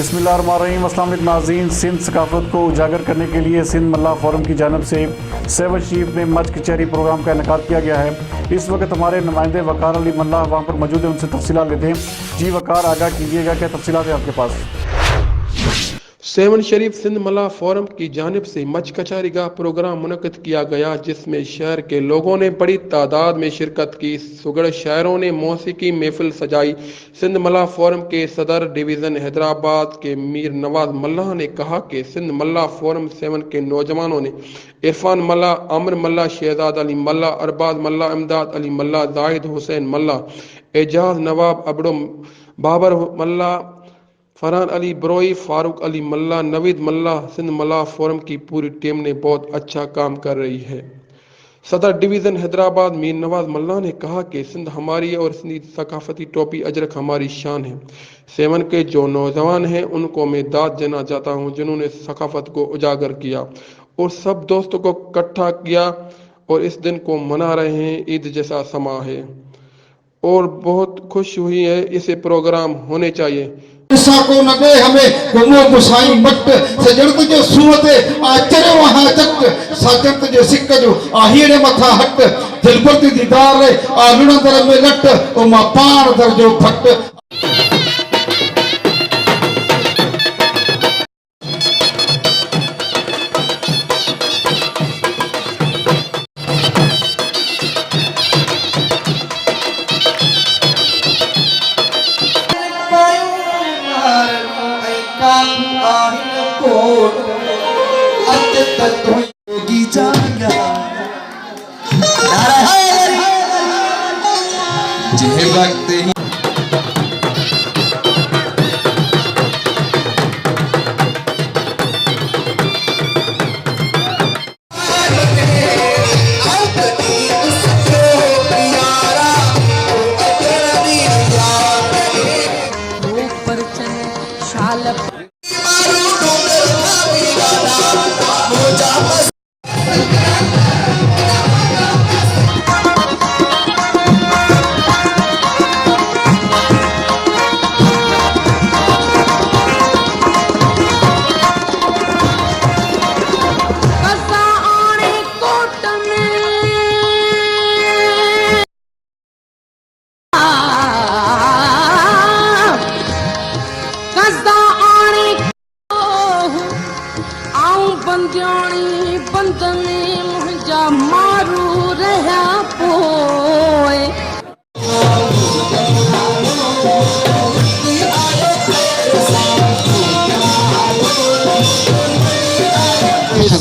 बिस्मिल्लाहिर्रहमानिर्रहीम। अस्सलाम वालेकुम नाज़रीन। सिंध सकाफत को उजागर करने के लिए सिंध मल्लाह फोरम की जानिब से सेवन शीप में मच कचहरी प्रोग्राम का इनेकाद किया गया है। इस वक्त हमारे नुमाइंदे वकार अली मल्लाह वहाँ पर मौजूद हैं, उनसे तफसीलात लेते हैं। जी वकार, आगाह कीजिएगा, क्या तफसीलात है आपके पास? सेवन शरीफ सिंध मल्लाह फोरम की जानिब से मच कचहरी का प्रोग्राम मुनक़िद किया गया, जिसमें शहर के लोगों ने बड़ी तादाद में शिरकत की। सुगड़ शायरों ने मौसीकी महफिल सजाई। सिंध मल्लाह फोरम के सदर डिवीज़न हैदराबाद के मीर नवाज मल्लाह ने कहा कि सिंध मल्लाह फोरम 7 के नौजवानों ने इरफान मल्लाह, आमिर मल्लाह, शहजाद अली मल्लाह, अरबाज मल्लाह, इमदाद अली मल्लाह, जाहिद हुसैन मल्लाह, एजाज नवाब, अबड़ो बाबर मल्लाह, फरहान अली ब्रोई, फारूक अली मल्लाह, नवीद मल्लाह, सिंध मल्लाह फोरम की पूरी टीम ने बहुत अच्छा काम कर रही है। सदर डिवीज़न हैदराबाद मीर नवाज मल्लाह ने कहा कि सिंध हमारी है और सिंधी सकाफती टोपी अजरक हमारी शान है। सेवन के जो नौजवान हैं उनको मैं दाद देना चाहता हूँ, जिन्होंने सकाफत को उजागर किया और सब दोस्तों को इकट्ठा किया और इस दिन को मना रहे हैं। ईद जैसा समा है और बहुत खुश हुई है, इसे प्रोग्राम होने चाहिए। को न दे हमें गुमो गुसाई मट सजरत जो सूरते आचरे वहां चक साजत जो सिक जो आहिरे मथा हट दिलबर दीदार आलुना दर में लट ओ मा पार दर जो फट।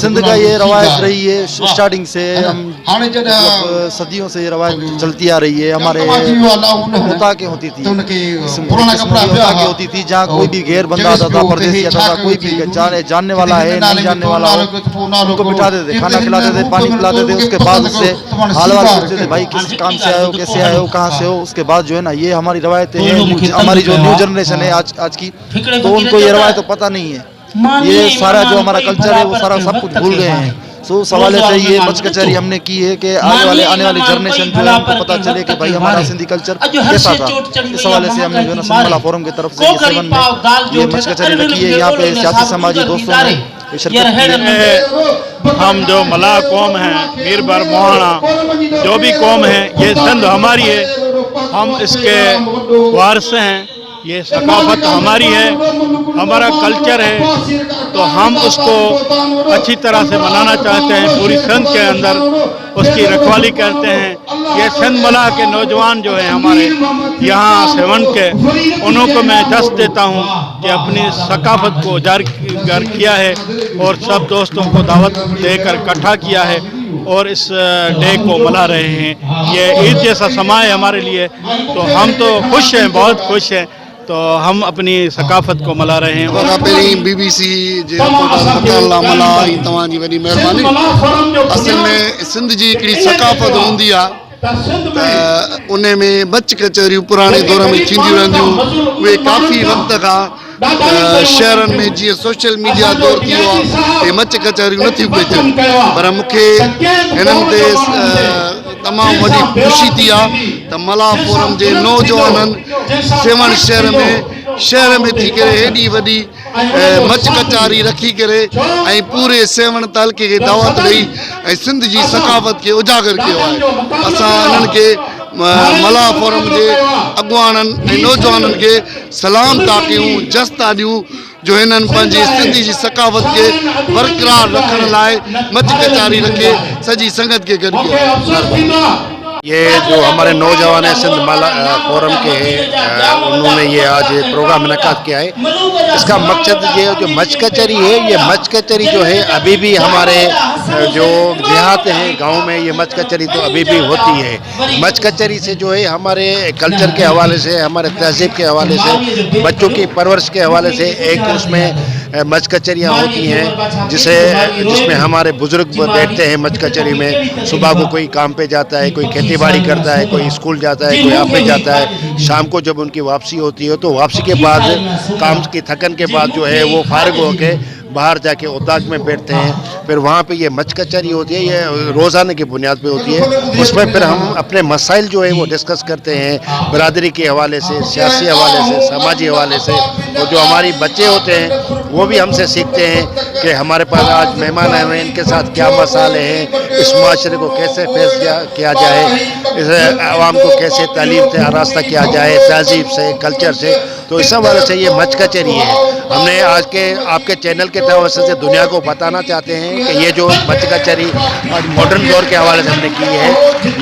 सिंध का ये रवायत रही है स्टार्टिंग से, हम सदियों से ये रवायत चलती आ रही है। हमारे होता के होती थी, होती थी जहाँ कोई भी गैर बंदा आता था, परदेसी आता था, कोई भी जानने वाला है नहीं जानने वाला हो, उनको बिठाते थे, खाना खिलाते थे, पानी पिलाते थे। उसके बाद उससे हाल वाल पूछते थे, भाई किस काम से आए हो, कैसे आए हो, कहाँ से हो। उसके बाद जो है ना, ये हमारी रवायतें हैं। हमारी जो न्यू जनरेशन है आज की, तो उनको ये रवायत तो पता नहीं है। ये सारा जो हमारा कल्चर है वो सारा सब कुछ भूल गए हैं। सो उस हवाले से ये मच कचहरी हमने की है कि आने वाली जनरेशन जो है उनको पता चले कि भाई हमारा सिंधी कल्चर कैसा था। इस हवाले से हमने जो है ना सिंध मल्लाह फोरम की तरफ से ये सेवन में ये मच कचहरी रखी है। यहाँ पे सियासी समाजी दोस्तों ने शिरकत की है। हम जो मल्लाह कौम हैं, मीर बर मोहाना जो भी कौम है, ये सिंध हमारी है, हम इसके वारिस हैं। ये सकाफत हमारी है, हमारा कल्चर है, तो हम उसको अच्छी तरह से मनाना चाहते हैं। पूरी सिंध के अंदर उसकी रखवाली करते हैं। ये सिंध मल्लाह के नौजवान जो हैं हमारे यहाँ सेवन के, उन्हों को मैं दस्त देता हूँ कि अपनी सकाफत को उजागर किया है और सब दोस्तों को दावत देकर इकट्ठा किया है और इस डे को मना रहे हैं। ये ईद जैसा समा है हमारे लिए, तो हम तो खुश हैं, बहुत खुश हैं। तो हम अपनी सकाफत को मला रहे हैं। पहिरीं BBC जे मला तव्हांजी वॾी महिरबानी। असल में सिंध जी हिकिड़ी सकाफ़त हूंदी आहे, उन में मच कचहरियूं पुराणे दौर में थींदियूं रहंदियूं। उहे काफ़ी वक़्त खां शहरनि में जीअं सोशल मीडिया दौर थी वियो आहे, मच कचहरियूं नथियूं पई थियनि, पर मूंखे हिननि ते तमामु वॾी ख़ुशी थी आहे त मल्हार फोरम जे नौजवाननि सेवण शहर में थी करे हेॾी वॾी मच कचारी रखी करे ऐं पूरे सेवण तहलके खे दावत ॾेई ऐं सिंध जी सकाफ़त खे उजागर कयो आहे। असां इन्हनि खे मल्हार फोरम जे अॻुवाननि ऐं नौजवाननि खे सलाम था कयूं, जस था ॾियूं जो हिननि पंहिंजी सिंधी जी सकाफ़त खे बरक़रार रखण लाइ मच कचारी रखे सॼी संगत खे गॾु कयो। ये जो हमारे नौजवान हैं सिंध मल्हार फोरम के हैं, उन्होंने ये आज प्रोग्राम इनकाद किया है। इसका मकसद ये जो मच कचहरी है, ये मच कचहरी जो है अभी भी हमारे जो देहात हैं गांव में ये मच कचहरी तो अभी भी होती है। मच कचहरी से जो है हमारे कल्चर के हवाले से, हमारे तहजीब के हवाले से, बच्चों की परवरिश के हवाले से एक उसमें मच कचहरियाँ होती हैं जिसमें हमारे बुजुर्ग बैठते हैं मच कचहरी में। सुबह को कोई काम पे जाता है, कोई खेती बाड़ी करता है, कोई स्कूल जाता है, कोई ऑफिस जाता है। शाम को जब उनकी वापसी होती है तो वापसी के बाद काम की थकन के बाद जो है वो फारिग होके बाहर जाके उद्योग में बैठते हैं। फिर वहाँ पे ये मच कचहरी होती है, ये रोज़ाना की बुनियाद पे होती है। उसमें फिर हम अपने मसाइल जो है वो डिस्कस करते हैं, बरादरी के हवाले से, सियासी हवाले से, समाजी हवाले से। और जो हमारी बच्चे होते हैं वो भी हमसे सीखते हैं कि हमारे पास आज मेहमान आए हुए हैं, इनके साथ क्या मसाले हैं, इस माशरे को कैसे फेस किया जाए, इस आवाम को कैसे तालीम से आरास्ता किया जाए, तहजीब से, कल्चर से। तो इस हवाले से ये मच कचहरी है। हमने आज के आपके चैनल के तवज्जो से दुनिया को बताना चाहते हैं कि ये जो मच कचहरी आज मॉडर्न दौर के हवाले से हमने की है,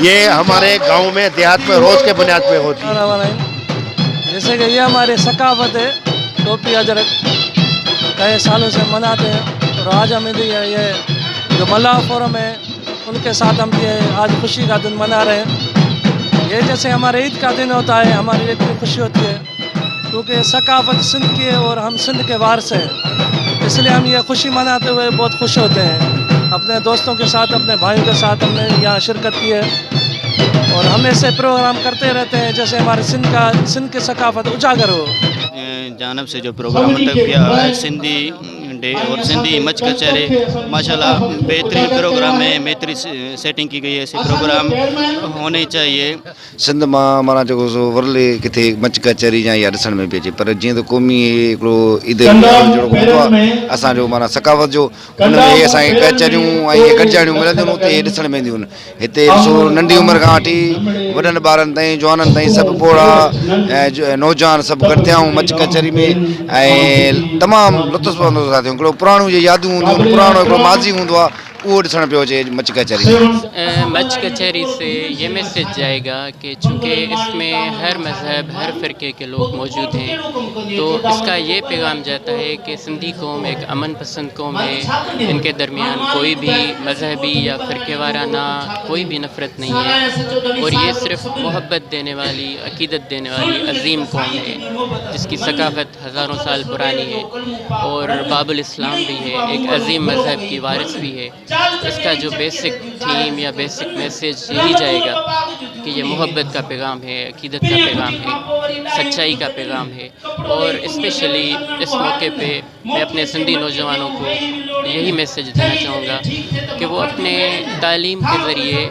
ये हमारे गांव में देहात में रोज़ के बुनियाद पे होती है। जैसे कि ये हमारे सकाफत है, टोपी अजरक कई सालों से मनाते हैं। और आज हम ये जो मल्हार फोरम है उनके साथ हम ये आज खुशी का दिन मना रहे हैं। ये जैसे हमारे ईद का दिन होता है, हमारी इतनी खुशी होती है क्योंकि सकाफत सिंध की है और हम सिंध के वारस हैं, इसलिए हम ये खुशी मनाते हुए बहुत खुश होते हैं। अपने दोस्तों के साथ, अपने भाइयों के साथ हमने यहाँ शिरकत की है और हम ऐसे प्रोग्राम करते रहते हैं जैसे हमारे सिंध की सकाफत उजागर हो। जानब से जो प्रोग्राम मंतखब किया है सिंधी डे और सिंधी मच कचहरी, माशाल्लाह बेहतरीन प्रोग्राम है, बेहतरीन सेटिंग की गई है। ऐसे प्रोग्राम होने चाहिए। सिंध में माना जो वरले किथे मच कचहरी या ॾिसण में पई अचे, पर जीअं त क़ौमी हिकिड़ो ईद जहिड़ो हूंदो आहे असांजो माना सकाफ़त जो, हुन में असांखे कचहरियूं ऐं इहे गॾिजाणियूं मिलंदियूं आहिनि, उते ॾिसण में ईंदियूं आहिनि। हिते ॾिसो नंढी उमिरि खां वठी वॾनि ॿारनि ताईं, जवाननि ताईं सभु पोड़ा ऐं नौजवान सभु गॾु थिया आहियूं मच कचहरी में ऐं तमामु लुत्फ़ पवंदो था थियूं। हिकिड़ो पुराणियूं जे यादूं हूंदियूं आहिनि, पुराणो हिकिड़ो माज़ी हूंदो आहे, वो ॾिसण पियो अचे मच कचहरी। मच कचहरी से ये मैसेज जाएगा कि चूँकि इसमें हर मज़हब, हर फ़िरके के लोग मौजूद हैं, तो इसका ये पैगाम जाता है कि सिंधी कौम एक अमन पसंद कौम है। इनके दरमियान कोई भी मजहबी या फ़िरके वाराना कोई भी नफ़रत नहीं है और ये सिर्फ़ मोहब्बत देने वाली, अक़ीदत देने वाली अज़ीम कौम है जिसकी सकाफ़त हज़ारों साल पुरानी है और बाबुल इस्लाम भी है, एक अज़ीम मज़हब की वारिस भी है। इसका जो बेसिक थीम या बेसिक मैसेज यही जाएगा कि ये मोहब्बत का पैगाम है, अक़ीदत का पैगाम है, सच्चाई का पैगाम है। और स्पेशली इस मौके पे मैं अपने सिंधी नौजवानों को यही मैसेज देना चाहूँगा कि वो अपने तालीम के ज़रिए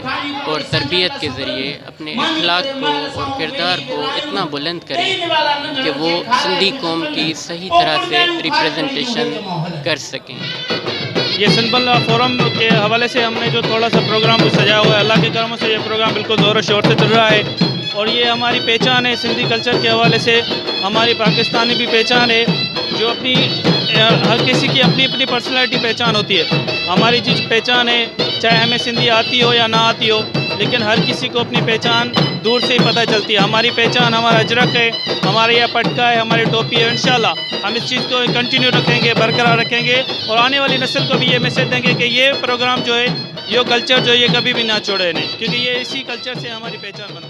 और तरबियत के ज़रिए अपने अखलाक को और किरदार को इतना बुलंद करें कि वो सिंधी कौम की सही तरह से रिप्रेजेंटेशन कर सकें। ये सिंध मल्हार फोरम के हवाले से हमने जो थोड़ा सा प्रोग्राम सजाया हुआ है, अल्लाह के करम से ये प्रोग्राम बिल्कुल ज़ोर शोर से चल रहा है और ये हमारी पहचान है। सिंधी कल्चर के हवाले से हमारी पाकिस्तानी भी पहचान है, जो अपनी हर किसी की अपनी अपनी पर्सनैलिटी पहचान होती है। हमारी जो पहचान है, चाहे हमें सिंधी आती हो या ना आती हो, लेकिन हर किसी को अपनी पहचान दूर से ही पता चलती है। हमारी पहचान हमारा अजरक है, हमारे यहाँ पटका है, हमारी टोपी है। इंशाल्लाह हम इस चीज़ को कंटिन्यू रखेंगे, बरकरार रखेंगे और आने वाली नस्ल को भी ये मैसेज देंगे कि ये प्रोग्राम जो है, ये कल्चर जो है, ये कभी भी ना छोड़े नहीं, क्योंकि ये इसी कल्चर से हमारी पहचान बनती है।